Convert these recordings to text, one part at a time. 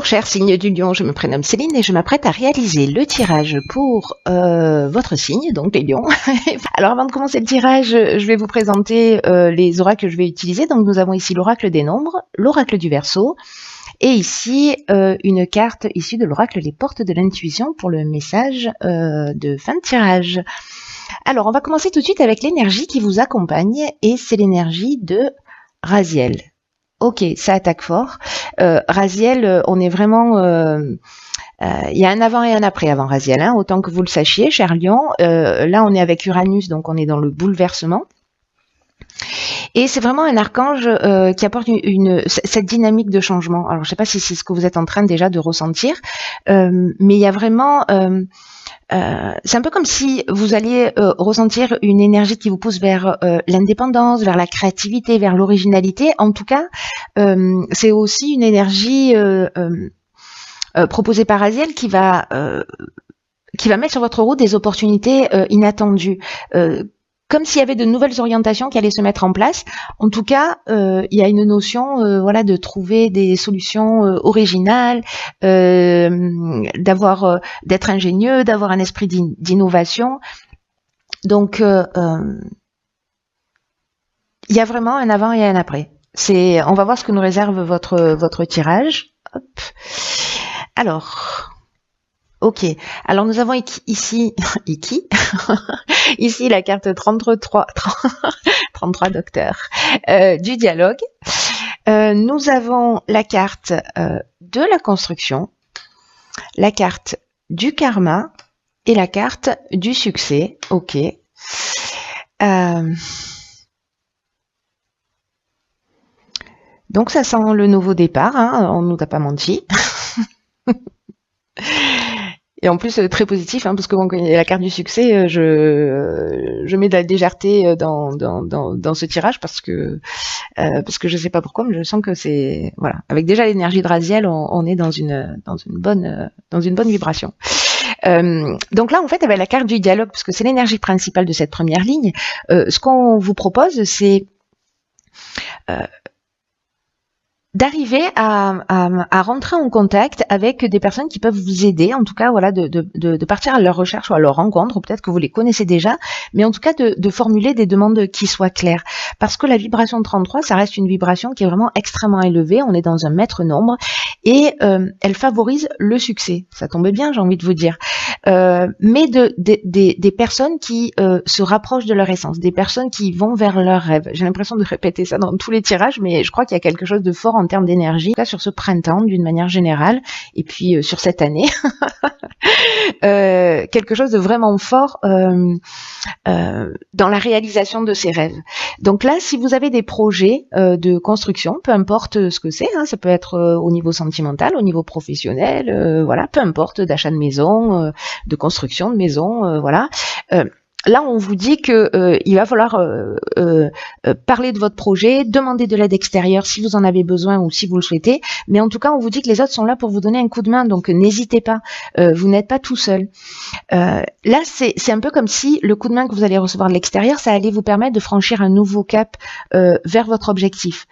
Cher signe du lion, je me prénomme Céline et je m'apprête à réaliser le tirage pour votre signe, donc les lions. Alors avant de commencer le tirage, je vais vous présenter les oracles que je vais utiliser. Donc nous avons ici l'oracle des nombres, l'oracle du Verseau et ici une carte issue de l'oracle les portes de l'intuition pour le message de fin de tirage. Alors on va commencer tout de suite avec l'énergie qui vous accompagne et c'est l'énergie de Raziel. Ok, ça attaque fort. Raziel, on est vraiment... il y a un avant et un après avant Raziel, hein, autant que vous le sachiez, cher Lion. Là, on est avec Uranus, donc on est dans le bouleversement. Et c'est vraiment un archange qui apporte cette dynamique de changement. Alors, je ne sais pas si c'est ce que vous êtes en train déjà de ressentir, mais il y a vraiment... c'est un peu comme si vous alliez ressentir une énergie qui vous pousse vers l'indépendance, vers la créativité, vers l'originalité. En tout cas, c'est aussi une énergie proposée par Raziel qui va mettre sur votre route des opportunités inattendues. Comme s'il y avait de nouvelles orientations qui allaient se mettre en place. En tout cas, il y a une notion, voilà, de trouver des solutions originales, d'être ingénieux, d'avoir un esprit d'innovation. Donc, il y a vraiment un avant et un après. On va voir ce que nous réserve votre tirage. Hop. Alors. Ok, alors nous avons ici ici la carte 33 docteur du dialogue. Nous avons la carte de la construction, la carte du karma et la carte du succès. Ok. Donc ça sent le nouveau départ, hein, on ne nous a pas menti. Et en plus très positif, hein, parce que bon, quand il y a la carte du succès, je mets de la légèreté dans ce tirage parce que je sais pas pourquoi, mais je sens que c'est voilà, avec déjà l'énergie de Raziel, on est dans une bonne vibration. Donc là en fait avec la carte du dialogue, parce que c'est l'énergie principale de cette première ligne, ce qu'on vous propose c'est d'arriver à rentrer en contact avec des personnes qui peuvent vous aider, en tout cas voilà, de partir à leur recherche ou à leur rencontre, peut-être que vous les connaissez déjà, mais en tout cas de formuler des demandes qui soient claires. Parce que la vibration de 33, ça reste une vibration qui est vraiment extrêmement élevée, on est dans un maître nombre, et elle favorise le succès. Ça tombait bien, j'ai envie de vous dire. Mais des personnes qui se rapprochent de leur essence, des personnes qui vont vers leurs rêves. J'ai l'impression de répéter ça dans tous les tirages, mais je crois qu'il y a quelque chose de fort en termes d'énergie, en tout cas sur ce printemps d'une manière générale, et puis sur cette année, quelque chose de vraiment fort dans la réalisation de ses rêves. Donc là, si vous avez des projets de construction, peu importe ce que c'est, hein, ça peut être au niveau sentimental, au niveau professionnel, voilà, peu importe, d'achat de maison, de construction de maison, voilà. Là, on vous dit que il va falloir parler de votre projet, demander de l'aide extérieure si vous en avez besoin ou si vous le souhaitez. Mais en tout cas, on vous dit que les autres sont là pour vous donner un coup de main, donc n'hésitez pas. Vous n'êtes pas tout seul. Là, c'est un peu comme si le coup de main que vous allez recevoir de l'extérieur, ça allait vous permettre de franchir un nouveau cap vers votre objectif.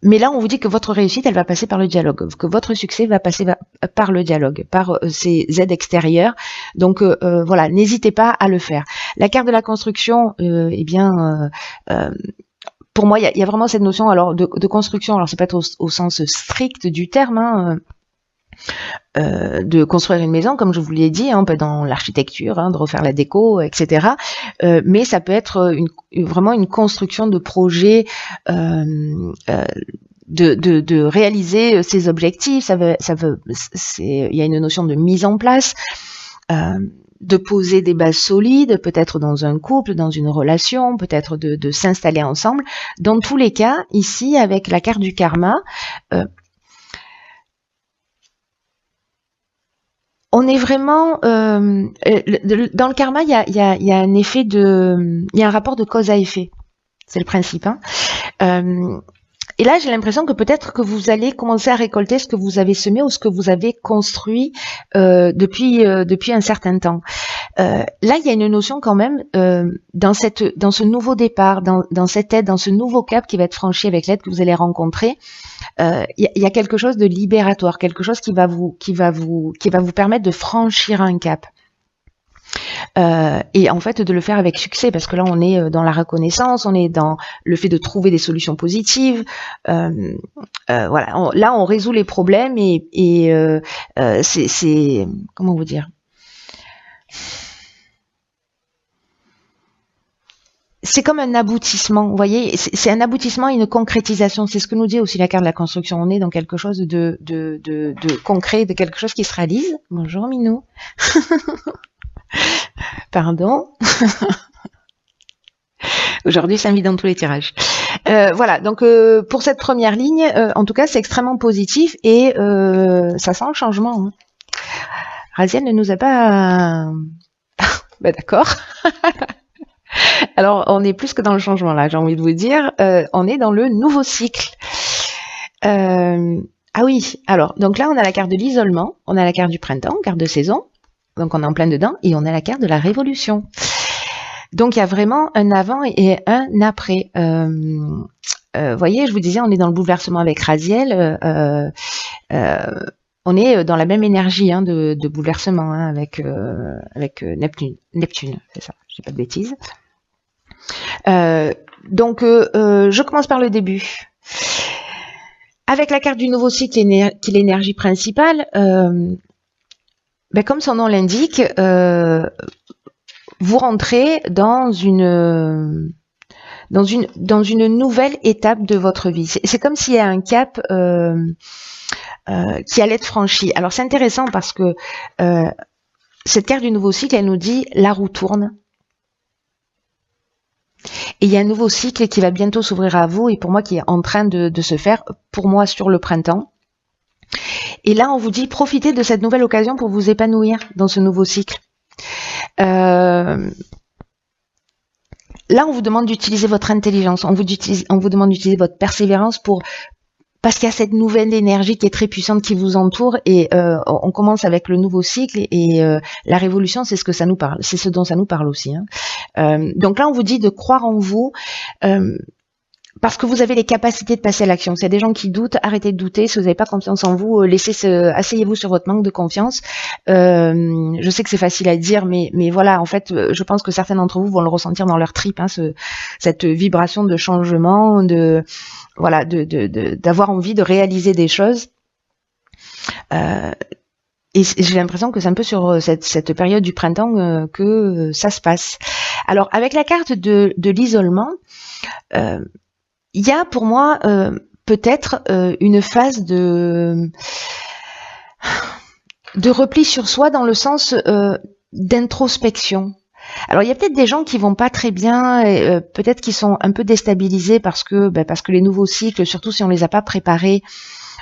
Mais là, on vous dit que votre réussite, elle va passer par le dialogue, que votre succès va passer par le dialogue, par ces aides extérieures. Donc voilà, n'hésitez pas à le faire. La carte de la construction, eh bien, pour moi, il y a vraiment cette notion alors de construction. Alors, c'est pas au sens strict du terme. Hein, de construire une maison, comme je vous l'ai dit, hein, dans l'architecture, hein, de refaire la déco, etc. Mais ça peut être vraiment une construction de projet, de réaliser ses objectifs. Il y a une notion de mise en place. De poser des bases solides, peut-être dans un couple, dans une relation, peut-être de s'installer ensemble. Dans tous les cas, ici, avec la carte du karma, on est vraiment dans le karma, il y a un effet il y a un rapport de cause à effet. C'est le principe. Hein. Et là, j'ai l'impression que peut-être que vous allez commencer à récolter ce que vous avez semé ou ce que vous avez construit depuis un certain temps. Là, il y a une notion quand même dans ce nouveau départ, dans cette aide, dans ce nouveau cap qui va être franchi avec l'aide que vous allez rencontrer. Il y a quelque chose de libératoire, quelque chose qui va vous permettre de franchir un cap. Et en fait de le faire avec succès, parce que là on est dans la reconnaissance, on est dans le fait de trouver des solutions positives. Voilà, là on résout les problèmes et c'est comment vous dire, c'est comme un aboutissement, vous voyez, c'est un aboutissement et une concrétisation. C'est ce que nous dit aussi la carte de la construction. On est dans quelque chose de concret, de quelque chose qui se réalise. Bonjour Minou. Pardon. Aujourd'hui, ça me vit dans tous les tirages. Voilà, donc pour cette première ligne, en tout cas, c'est extrêmement positif et ça sent le changement. Hein. Raziel ne nous a pas... bah, d'accord. Alors, on est plus que dans le changement, là, j'ai envie de vous dire. On est dans le nouveau cycle. Ah oui, alors, donc là, on a la carte de l'isolement, on a la carte du printemps, carte de saison. Donc on est en plein dedans, et on a la carte de la révolution. Donc il y a vraiment un avant et un après. Voyez, je vous disais, on est dans le bouleversement avec Raziel. On est dans la même énergie hein, de bouleversement hein, avec Neptune, c'est ça, je dis pas de bêtises. Donc je commence par le début. Avec la carte du nouveau cycle, qui est l'énergie principale, ben, comme son nom l'indique, vous rentrez dans une nouvelle étape de votre vie. C'est comme s'il y a un cap qui allait être franchi. Alors c'est intéressant parce que cette carte du nouveau cycle, elle nous dit la roue tourne. Et il y a un nouveau cycle qui va bientôt s'ouvrir à vous et pour moi qui est en train de se faire, pour moi sur le printemps. Et là, on vous dit, profitez de cette nouvelle occasion pour vous épanouir dans ce nouveau cycle. Là, on vous demande d'utiliser votre intelligence, on vous demande d'utiliser votre persévérance parce qu'il y a cette nouvelle énergie qui est très puissante qui vous entoure et on commence avec le nouveau cycle et la révolution, c'est ce que ça nous parle, c'est ce dont ça nous parle aussi. Hein. Donc là, on vous dit de croire en vous. Parce que vous avez les capacités de passer à l'action. S'il y a des gens qui doutent, arrêtez de douter. Si vous n'avez pas confiance en vous, asseyez-vous sur votre manque de confiance. Je sais que c'est facile à dire, mais voilà, en fait, je pense que certains d'entre vous vont le ressentir dans leur tripes, hein, cette vibration de changement, d'avoir envie de réaliser des choses. Et j'ai l'impression que c'est un peu sur cette période du printemps que ça se passe. Alors, avec la carte de l'isolement, il y a pour moi peut-être une phase de repli sur soi dans le sens d'introspection. Alors il y a peut-être des gens qui vont pas très bien, peut-être qui sont un peu déstabilisés parce que les nouveaux cycles, surtout si on les a pas préparés,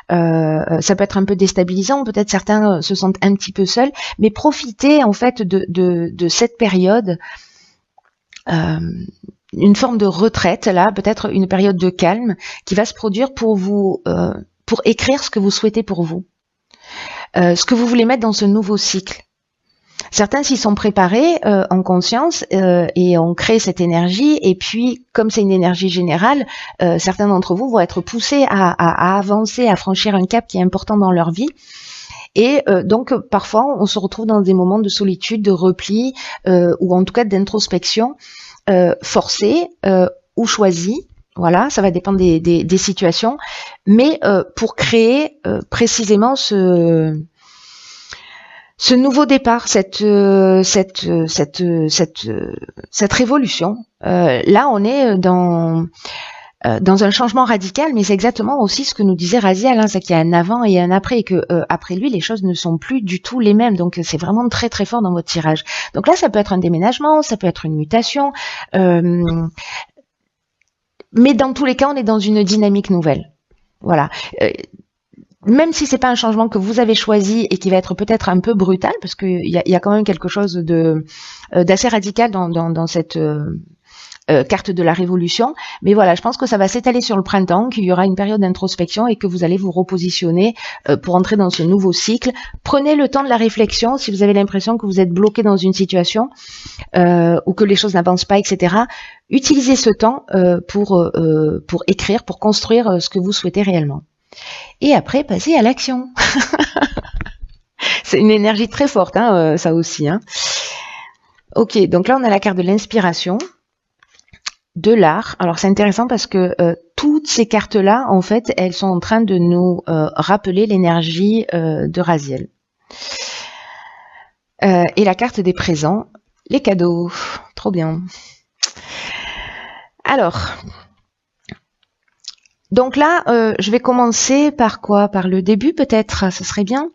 ça peut être un peu déstabilisant. Peut-être certains se sentent un petit peu seuls, mais profitez en fait de cette période. Une forme de retraite, là, peut-être une période de calme qui va se produire pour vous, pour écrire ce que vous souhaitez pour vous, ce que vous voulez mettre dans ce nouveau cycle. Certains s'y sont préparés en conscience et ont créé cette énergie et puis, comme c'est une énergie générale, certains d'entre vous vont être poussés à avancer, à franchir un cap qui est important dans leur vie. Et donc, parfois, on se retrouve dans des moments de solitude, de repli ou en tout cas d'introspection forcée ou choisie. Voilà, ça va dépendre des situations. Mais pour créer précisément ce nouveau départ, cette révolution. Là, on est dans un changement radical, mais c'est exactement aussi ce que nous disait Raziel, hein, c'est qu'il y a un avant et un après, et que après lui, les choses ne sont plus du tout les mêmes. Donc c'est vraiment très très fort dans votre tirage. Donc là, ça peut être un déménagement, ça peut être une mutation, mais dans tous les cas, on est dans une dynamique nouvelle. Voilà. Même si c'est pas un changement que vous avez choisi et qui va être peut-être un peu brutal, parce qu'il y a quand même quelque chose d'assez radical dans cette carte de la révolution. Mais voilà, je pense que ça va s'étaler sur le printemps, qu'il y aura une période d'introspection et que vous allez vous repositionner pour entrer dans ce nouveau cycle. Prenez le temps de la réflexion si vous avez l'impression que vous êtes bloqué dans une situation ou que les choses n'avancent pas, etc. Utilisez ce temps pour écrire, pour construire ce que vous souhaitez réellement. Et après, passez à l'action. C'est une énergie très forte, hein, ça aussi. Hein. Ok, donc là, on a la carte de l'inspiration, de l'art. Alors, c'est intéressant parce que toutes ces cartes-là, en fait, elles sont en train de nous rappeler l'énergie de Raziel. Et la carte des présents, les cadeaux. Trop bien. Alors, donc là, je vais commencer par quoi? Par le début, peut-être, ce serait bien.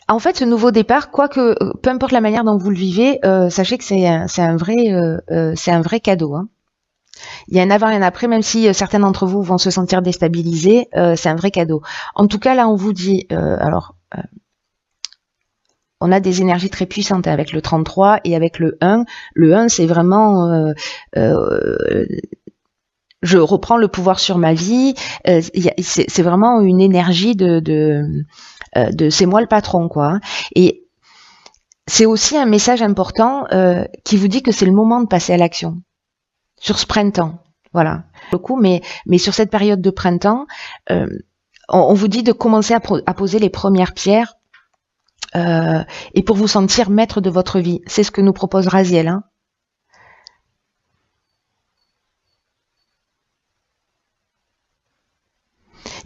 En fait, ce nouveau départ, quoique, peu importe la manière dont vous le vivez, sachez que c'est un vrai cadeau. Hein. Il y a un avant et un après, même si certains d'entre vous vont se sentir déstabilisés, c'est un vrai cadeau. En tout cas, là, on vous dit, on a des énergies très puissantes avec le 33 et avec le 1. Le 1, c'est vraiment... je reprends le pouvoir sur ma vie. C'est vraiment une énergie de c'est moi le patron, quoi. Et c'est aussi un message important qui vous dit que c'est le moment de passer à l'action sur ce printemps. Voilà. Le coup, mais sur cette période de printemps, on vous dit de commencer à poser les premières pierres et pour vous sentir maître de votre vie. C'est ce que nous propose Raziel. Hein.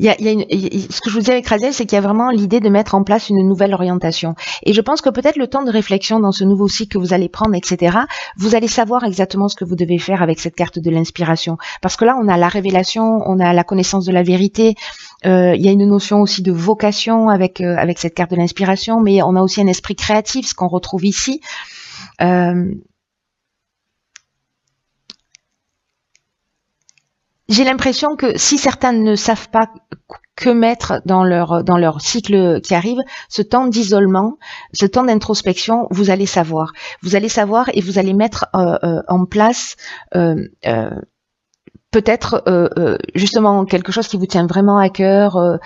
Ce que je vous dis avec Raziel, c'est qu'il y a vraiment l'idée de mettre en place une nouvelle orientation. Et je pense que peut-être le temps de réflexion dans ce nouveau cycle que vous allez prendre, etc., vous allez savoir exactement ce que vous devez faire avec cette carte de l'inspiration. Parce que là, on a la révélation, on a la connaissance de la vérité, il y a une notion aussi de vocation avec cette carte de l'inspiration, mais on a aussi un esprit créatif, ce qu'on retrouve ici. J'ai l'impression que si certains ne savent pas que mettre dans leur cycle qui arrive, ce temps d'isolement, ce temps d'introspection, vous allez savoir. Vous allez savoir et vous allez mettre en place peut-être justement quelque chose qui vous tient vraiment à cœur.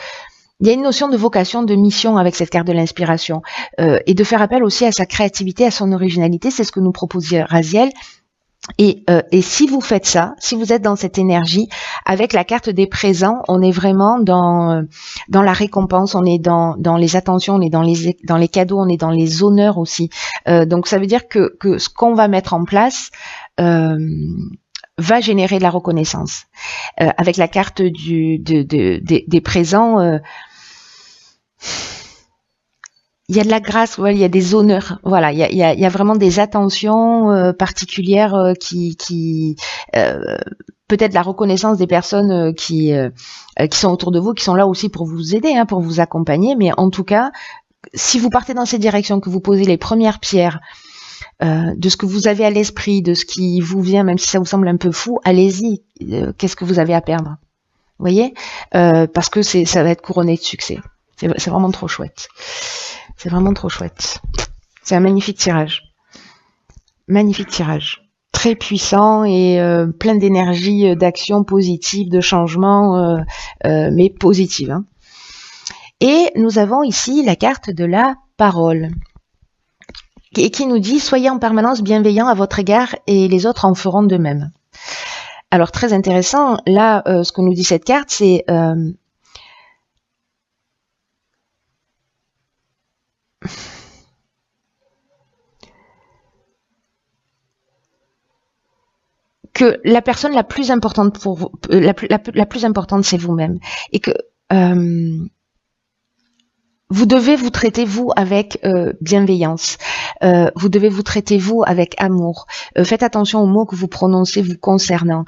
Il y a une notion de vocation, de mission avec cette carte de l'inspiration et de faire appel aussi à sa créativité, à son originalité. C'est ce que nous propose Raziel. Et si vous faites ça, si vous êtes dans cette énergie, avec la carte des présents, on est vraiment dans la récompense, on est dans les attentions, on est dans les cadeaux, on est dans les honneurs aussi. Donc ça veut dire que ce qu'on va mettre en place va générer de la reconnaissance. Avec la carte des présents, il y a de la grâce, ouais, il y a des honneurs, voilà, il y a vraiment des attentions particulières qui peut-être la reconnaissance des personnes qui sont autour de vous, qui sont là aussi pour vous aider, hein, pour vous accompagner, mais en tout cas, si vous partez dans ces directions, que vous posez les premières pierres de ce que vous avez à l'esprit, de ce qui vous vient, même si ça vous semble un peu fou, allez-y, qu'est-ce que vous avez à perdre, vous voyez, parce que ça va être couronné de succès, c'est vraiment trop chouette. C'est vraiment trop chouette. C'est un magnifique tirage. Magnifique tirage. Très puissant et plein d'énergie, d'action positive, de changement, mais positive. Hein. Et nous avons ici la carte de la parole. Et qui nous dit « Soyez en permanence bienveillants à votre égard et les autres en feront de même ». Alors très intéressant. Là, ce que nous dit cette carte, c'est... que la personne la plus importante pour vous, la plus importante, c'est vous-même, et que vous devez vous traiter vous avec bienveillance. Vous devez vous traiter vous avec amour. Faites attention aux mots que vous prononcez vous concernant.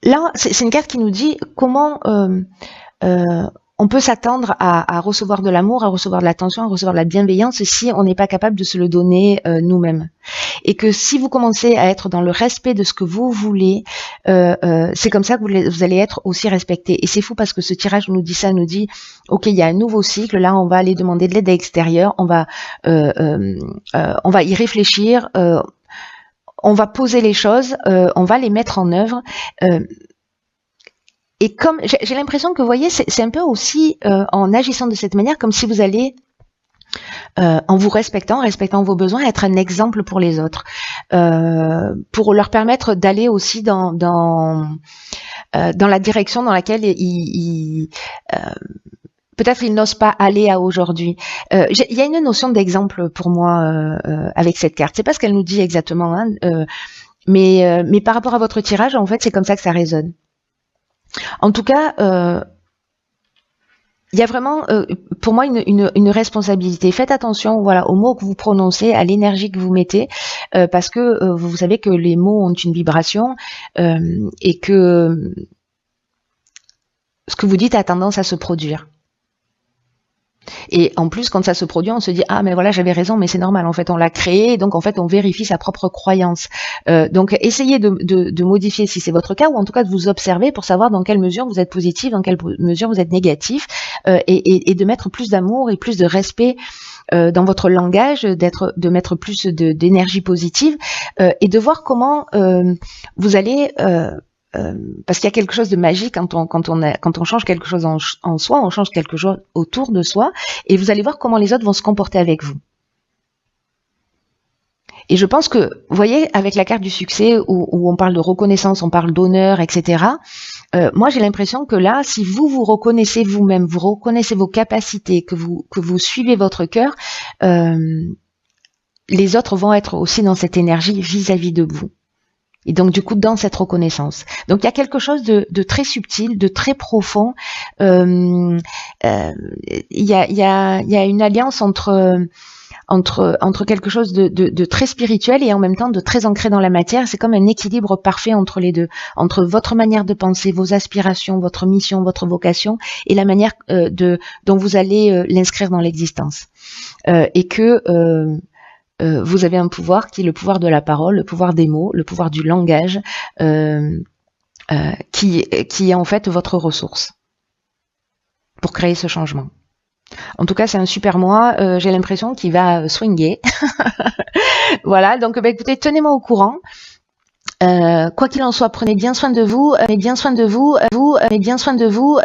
Là, c'est une carte qui nous dit comment on peut s'attendre à recevoir de l'amour, à recevoir de l'attention, à recevoir de la bienveillance si on n'est pas capable de se le donner nous-mêmes. et que si vous commencez à être dans le respect de ce que vous voulez, c'est comme ça que vous allez être aussi respecté. Et c'est fou parce que ce tirage nous dit ça, nous dit ok, il y a un nouveau cycle, là on va aller demander de l'aide extérieure, on va y réfléchir, on va poser les choses, on va les mettre en œuvre. Et comme j'ai l'impression que, vous voyez, c'est un peu aussi en agissant de cette manière, comme si vous allez, en vous respectant vos besoins, être un exemple pour les autres, pour leur permettre d'aller aussi dans la direction dans laquelle peut-être ils n'osent pas aller à aujourd'hui. Il y a une notion d'exemple pour moi avec cette carte. C'est pas ce qu'elle nous dit exactement, hein, mais par rapport à votre tirage, en fait, c'est comme ça que ça résonne. En tout cas, il y a vraiment, pour moi, une responsabilité. Faites attention, voilà, aux mots que vous prononcez, à l'énergie que vous mettez, parce que vous savez que les mots ont une vibration et que ce que vous dites a tendance à se produire. Et en plus, quand ça se produit, on se dit ah mais voilà, j'avais raison, mais c'est normal. En fait, on l'a créé, donc en fait, on vérifie sa propre croyance. Donc, essayez de modifier si c'est votre cas, ou en tout cas de vous observer pour savoir dans quelle mesure vous êtes positif, dans quelle mesure vous êtes négatif, et de mettre plus d'amour et plus de respect dans votre langage, de mettre plus d'énergie positive, et de voir comment vous allez parce qu'il y a quelque chose de magique quand on change quelque chose en soi, on change quelque chose autour de soi, et vous allez voir comment les autres vont se comporter avec vous. Et je pense que, vous voyez, avec la carte du succès, où on parle de reconnaissance, on parle d'honneur, etc., moi j'ai l'impression que là, si vous vous reconnaissez vous-même, vous reconnaissez vos capacités, que vous suivez votre cœur, les autres vont être aussi dans cette énergie vis-à-vis de vous. Et donc, du coup, dans cette reconnaissance. Donc, il y a quelque chose de très subtil, de très profond. Il y a une alliance entre quelque chose de très spirituel et en même temps de très ancré dans la matière. C'est comme un équilibre parfait entre les deux, entre votre manière de penser, vos aspirations, votre mission, votre vocation, et la manière dont vous allez l'inscrire dans l'existence. Et que vous avez un pouvoir qui est le pouvoir de la parole, le pouvoir des mots, le pouvoir du langage, qui est en fait votre ressource pour créer ce changement. En tout cas, c'est un super mois, j'ai l'impression qu'il va swinger. Voilà, donc écoutez, tenez-moi au courant. Quoi qu'il en soit, prenez bien soin de vous, prenez bien soin de vous, prenez bien soin de vous.